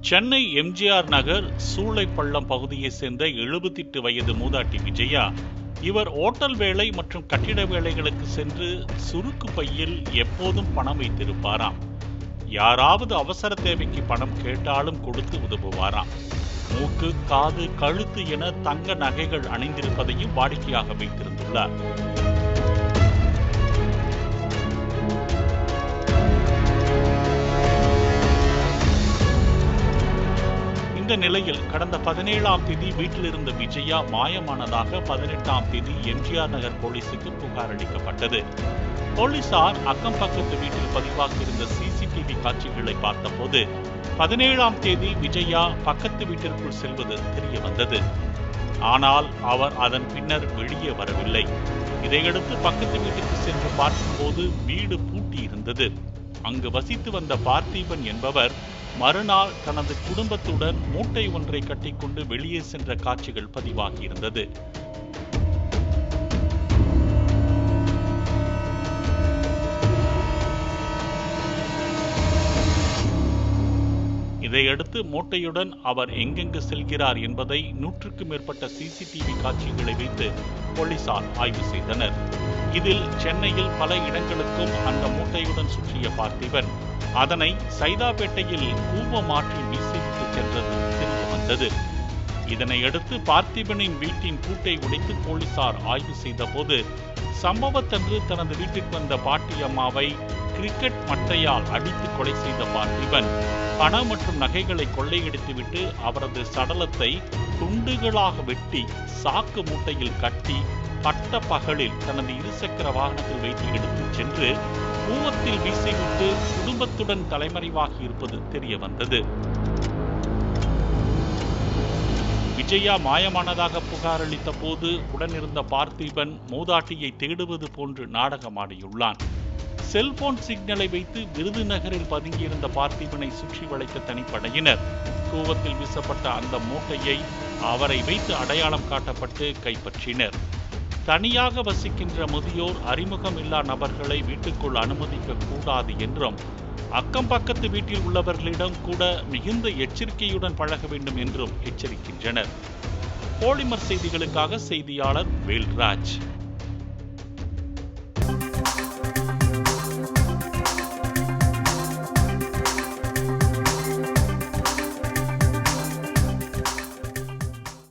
சென்னை எம்ஜிஆர் நகர் சூளைப்பள்ளம் பகுதியைச் சேர்ந்த 78 வயது மூதாட்டி விஜயா. இவர் ஓட்டல் வேலை மற்றும் கட்டிட வேலைகளுக்கு சென்று சுருக்கு பையில் எப்போதும் பணம் வைத்திருப்பாராம். யாராவது அவசர தேவைக்கு பணம் கேட்டாலும் கொடுத்து உதவுவாராம். மூக்கு, காது, கழுத்து என தங்க நகைகள் அணிந்திருப்பதையும் வாடிக்கையாக வைத்திருந்துள்ளார். இந்த நிலையில் கடந்த 17ஆம் தேதி வீட்டில் இருந்த விஜயா மாயமானதாக 18ஆம் தேதி எம்ஜிஆர் நகர் போலீசுக்கு புகார் அளிக்கப்பட்டது. போலீசார் அக்கம் பக்கத்து வீட்டில் பதிவாகியிருந்த சிசிடிவி காட்சிகளை பார்த்தபோது 17ஆம் தேதி விஜயா பக்கத்து வீட்டிற்குள் செல்வது தெரிய வந்தது. ஆனால் அவர் அதன் பின்னர் வெளியே வரவில்லை. இதையடுத்து பக்கத்து வீட்டுக்கு சென்று பார்க்கும்போது வீடு பூட்டி இருந்தது. அங்கு வசித்து வந்த பார்த்திபன் என்பவர் மறுநாள் தனது குடும்பத்துடன் மூட்டை ஒன்றை கட்டிக்கொண்டு வெளியே சென்ற காட்சிகள் பதிவாகியிருந்தது. இதையடுத்து மூட்டையுடன் அவர் எங்கெங்கு செல்கிறார் என்பதை 100க்கும் மேற்பட்ட சிசிடிவி காட்சிகளை வைத்து போலீசார் ஆய்வு செய்தனர். இதில் சென்னையில் பல இடங்களுக்கும் அந்த மூட்டையுடன் சுற்றிய பார்த்திபன் அதனை சைதாப்பேட்டையில் கூவமாற்றில் வீசிவிட்டு சென்றது தெரிய வந்தது. இதனையடுத்து பார்த்திபனின் வீட்டின் பூட்டை உடைத்து போலீசார் ஆய்வு செய்த போது சம்பவத்தன்று தனது வீட்டுக்கு வந்த பாட்டியம்மாவை கிரிக்கெட் மட்டையால் அடித்து கொலை செய்த பார்த்திபன் பணம் மற்றும் நகைகளை கொள்ளையடித்துவிட்டு அவரது சடலத்தை துண்டுகளாக வெட்டி சாக்கு மூட்டையில் கட்டி பட்ட பகலில் தனது இருசக்கர வாகனத்தில் வைத்து எடுத்துச் சென்று கூவத்தில் வீசிவிட்டு குடும்பத்துடன் தலைமறைவாகி இருப்பது தெரிய வந்தது. விஜயா மாயமானதாக புகார் அளித்த போது உடனிருந்த பார்த்திபன் மூதாட்டியை தேடுவது போன்று நாடகமாடியுள்ளான். செல்போன் சிக்னலை வைத்து விருதுநகரில் பதுங்கியிருந்த பார்த்திபனை சுற்றி வளைத்த தனிப்படையினர் கூவத்தில் வீசப்பட்ட அந்த மூட்டையை அவரை வைத்து அடையாளம் காட்டப்பட்டு கைப்பற்றினர். தனியாக வசிக்கின்ற முதியோர், அறிமுகம் இல்லா நபர்களை வீட்டுக்குள் அனுமதிக்க கூடாது என்றும் அக்கம் பக்கத்து வீட்டில் உள்ளவர்களிடம் கூட மிகுந்த எச்சரிக்கையுடன் பழக வேண்டும் என்றும் எச்சரிக்கின்றனர். பாலிமர் செய்திகளுக்காக செய்தியாளர் வேல்ராஜ்.